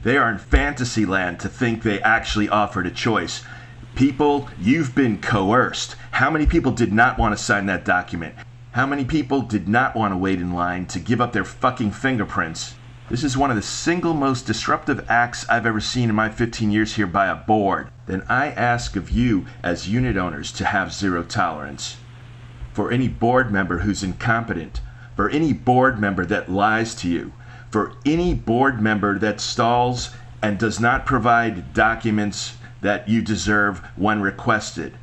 They are in fantasy land to think they actually offered a choice. People, you've been coerced. How many people did not want to sign that document? How many people did not want to wait in line to give up their fucking fingerprints? This is one of the single most disruptive acts I've ever seen in my 15 years here by a board. Then I ask of you as unit owners to have zero tolerance. For any board member who's incompetent, for any board member that lies to you, for any board member that stalls and does not provide documents that you deserve when requested,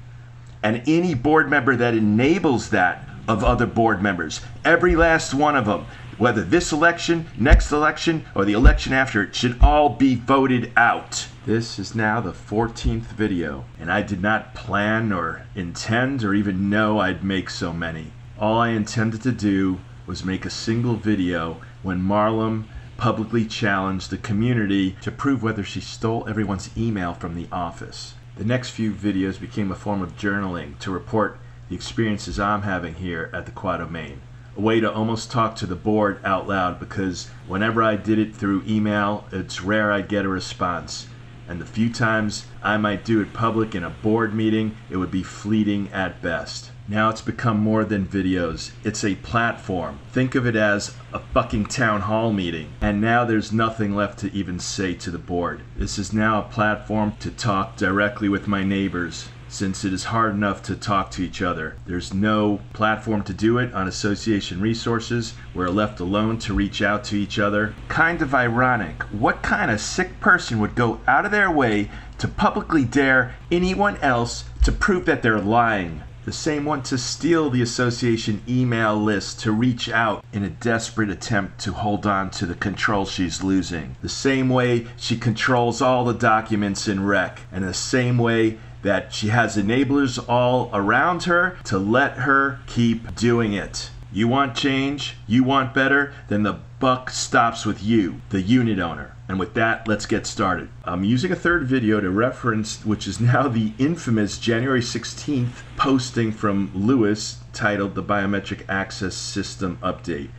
and any board member that enables that of other board members, every last one of them, whether this election, next election, or the election after it, should all be voted out. This is now the 14th video, and I did not plan or intend or even know I'd make so many. All I intended to do was make a single video when Marlem publicly challenged the community to prove whether she stole everyone's email from the office. The next few videos became a form of journaling to report the experiences I'm having here at the Quadattica. A way to almost talk to the board out loud, because whenever I did it through email, it's rare I'd get a response. And the few times I might do it public in a board meeting, it would be fleeting at best. Now it's become more than videos. It's a platform. Think of it as a fucking town hall meeting. And now there's nothing left to even say to the board. This is now a platform to talk directly with my neighbors, since it is hard enough to talk to each other. There's no platform to do it on association resources. We're left alone to reach out to each other. Kind of ironic. What kind of sick person would go out of their way to publicly dare anyone else to prove that they're lying? The same one to steal the association email list to reach out in a desperate attempt to hold on to the control she's losing. The same way she controls all the documents in rec, and the same way that she has enablers all around her to let her keep doing it. You want change? You want better? Then the buck stops with you, the unit owner. And with that, let's get started. I'm using a third video to reference, which is now the infamous January 16th posting from Lewis titled The Biometric Access System Update.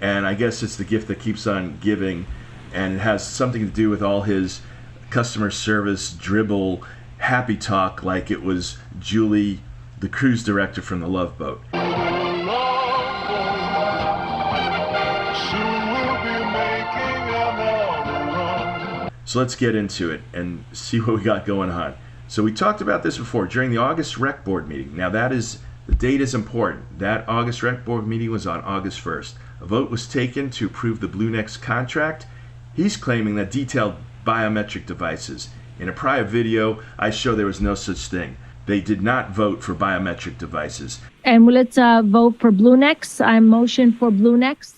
And I guess it's the gift that keeps on giving, and it has something to do with all his customer service dribble happy talk like it was Julie, the cruise director from The Love Boat. So let's get into it and see what we got going on. So we talked about this before during the August Rec Board meeting. Now the date is important. That August Rec Board meeting was on August 1st. A vote was taken to approve the BlueNex contract. He's claiming that detailed biometric devices. In a prior video, I show there was no such thing. They did not vote for biometric devices. And let's vote for BlueNex. I motion for BlueNex.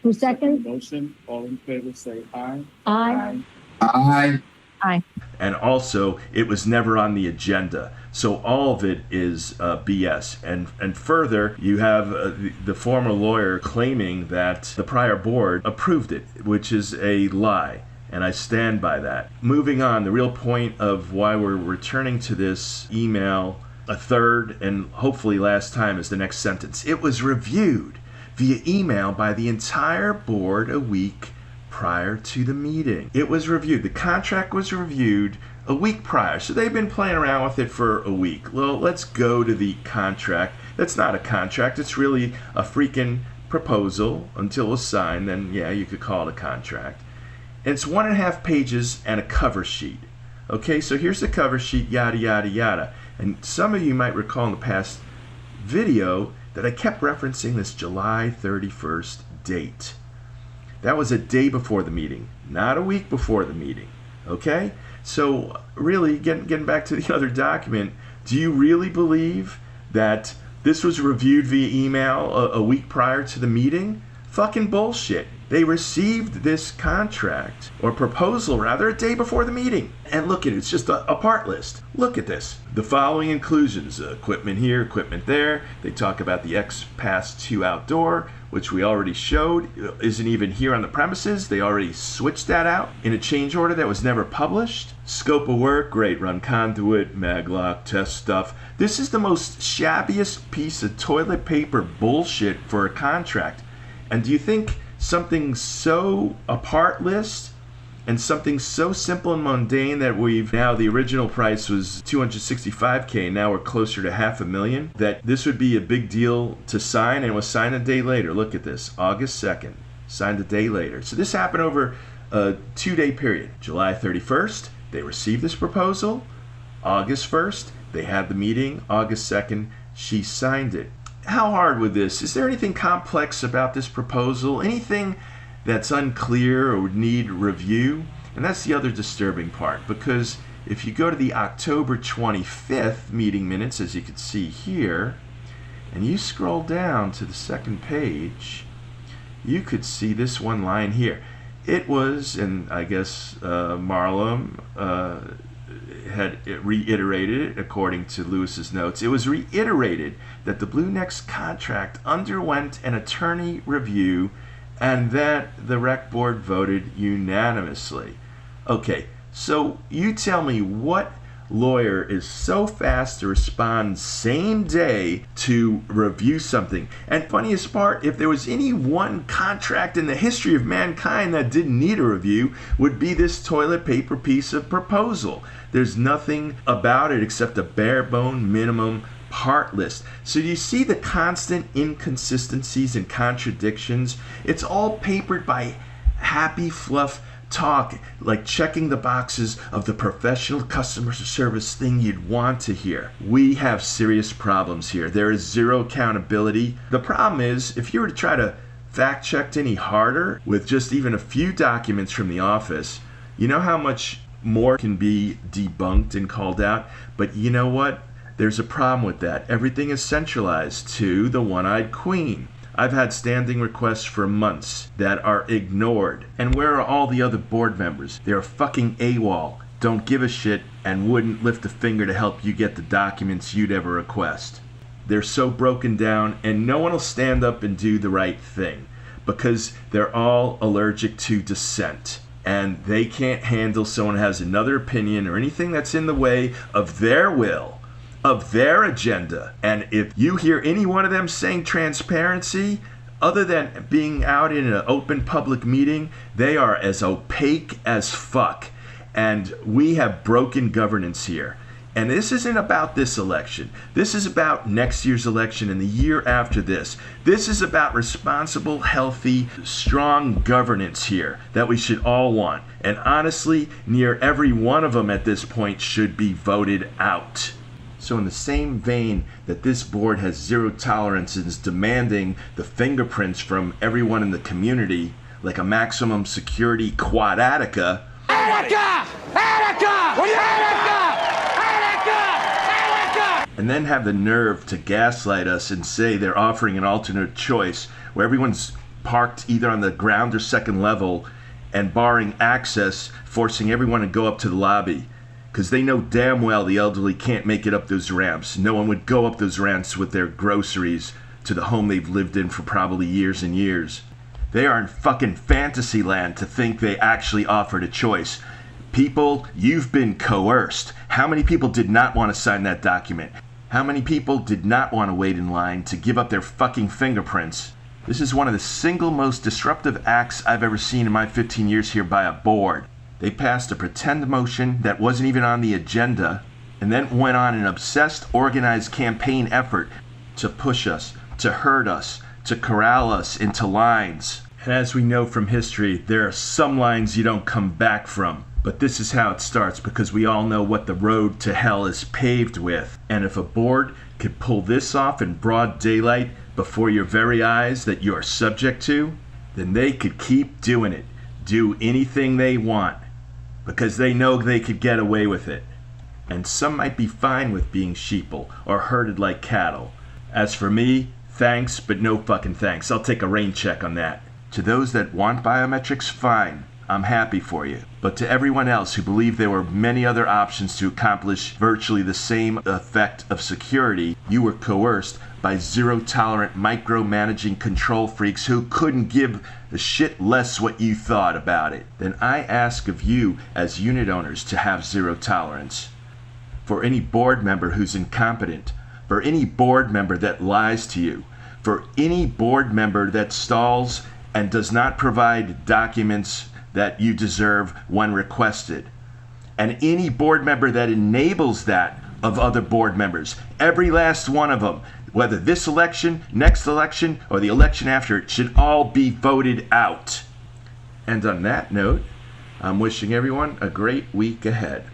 Who second? Motion. All in favor say aye. Aye. Aye. Aye. And also, it was never on the agenda. So all of it is BS. And further, you have the former lawyer claiming that the prior board approved it, which is a lie. And I stand by that. Moving on, the real point of why we're returning to this email a third and hopefully last time is the next sentence. It was reviewed via email by the entire board a week prior to the meeting. It was reviewed. The contract was reviewed a week prior. So they've been playing around with it for a week. Well, let's go to the contract. That's not a contract. It's really a freaking proposal until it's signed. Then, yeah, you could call it a contract. And it's 1.5 pages and a cover sheet. Okay, so here's the cover sheet, yada, yada, yada. And some of you might recall in the past video that I kept referencing this July 31st date. That was a day before the meeting, not a week before the meeting. Okay, so really, getting back to the other document, do you really believe that this was reviewed via email a week prior to the meeting? Fucking bullshit. They received this contract, or proposal rather, a day before the meeting. And look at it, it's just a part list. Look at this. The following inclusions, equipment here, equipment there. They talk about the X-Pass 2 outdoor, which we already showed, isn't even here on the premises. They already switched that out in a change order that was never published. Scope of work, great, run conduit, maglock, test stuff. This is the most shabbiest piece of toilet paper bullshit for a contract. And do you think something so a part list And something so simple and mundane that the original price was $265K, now we're closer to $500,000, that this would be a big deal to sign, and it was signed a day later. Look at this, August 2nd, signed a day later. So this happened over a 2-day period. July 31st, they received this proposal. August 1st, they had the meeting. August 2nd, she signed it. How hard with this? Is there anything complex about this proposal? Anything that's unclear or would need review? And that's the other disturbing part, because if you go to the October 25th meeting minutes, as you can see here, and you scroll down to the second page, you could see this one line here. It was, and I guess Marlon had reiterated it according to Lewis's notes, it was reiterated that the Blue Nex contract underwent an attorney review and that the rec board voted unanimously. Okay, so you tell me what lawyer is so fast to respond same day to review something. And funniest part, if there was any one contract in the history of mankind that didn't need a review, would be this toilet paper piece of proposal. There's nothing about it except a bare bone minimum part list. So do you see the constant inconsistencies and contradictions? It's all papered by happy fluff talk, like checking the boxes of the professional customer service thing you'd want to hear. We have serious problems here. There is zero accountability. The problem is, if you were to try to fact check any harder with just even a few documents from the office, you know how much more can be debunked and called out? But you know what? There's a problem with that. Everything is centralized to the one-eyed queen. I've had standing requests for months that are ignored. And where are all the other board members? They're fucking AWOL, don't give a shit, and wouldn't lift a finger to help you get the documents you'd ever request. They're so broken down, and no one will stand up and do the right thing because they're all allergic to dissent. And they can't handle someone who has another opinion or anything that's in the way of their will, of their agenda. And if you hear any one of them saying transparency, other than being out in an open public meeting, they are as opaque as fuck. And we have broken governance here. And this isn't about this election. This is about next year's election and the year after this. This is about responsible, healthy, strong governance here that we should all want. And honestly, near every one of them at this point should be voted out. So in the same vein that this board has zero tolerance and is demanding the fingerprints from everyone in the community, like a maximum security Quadattica, and then have the nerve to gaslight us and say they're offering an alternate choice where everyone's parked either on the ground or second level and barring access, forcing everyone to go up to the lobby. Because they know damn well the elderly can't make it up those ramps. No one would go up those ramps with their groceries to the home they've lived in for probably years and years. They are in fucking fantasy land to think they actually offered a choice. People, you've been coerced. How many people did not want to sign that document? How many people did not want to wait in line to give up their fucking fingerprints? This is one of the single most disruptive acts I've ever seen in my 15 years here by a board. They passed a pretend motion that wasn't even on the agenda and then went on an obsessed, organized campaign effort to push us, to hurt us, to corral us into lines. And as we know from history, there are some lines you don't come back from. But this is how it starts, because we all know what the road to hell is paved with. And if a board could pull this off in broad daylight before your very eyes that you are subject to, then they could keep doing it. Do anything they want, because they know they could get away with it. And some might be fine with being sheeple or herded like cattle. As for me, thanks, but no fucking thanks. I'll take a rain check on that. To those that want biometrics, fine. I'm happy for you. But to everyone else who believed there were many other options to accomplish virtually the same effect of security, you were coerced by zero-tolerant, micromanaging control freaks who couldn't give a shit less what you thought about it. Then I ask of you as unit owners to have zero tolerance. For any board member who's incompetent, for any board member that lies to you, for any board member that stalls and does not provide documents that you deserve when requested. And any board member that enables that of other board members, every last one of them, whether this election, next election, or the election after it, should all be voted out. And on that note, I'm wishing everyone a great week ahead.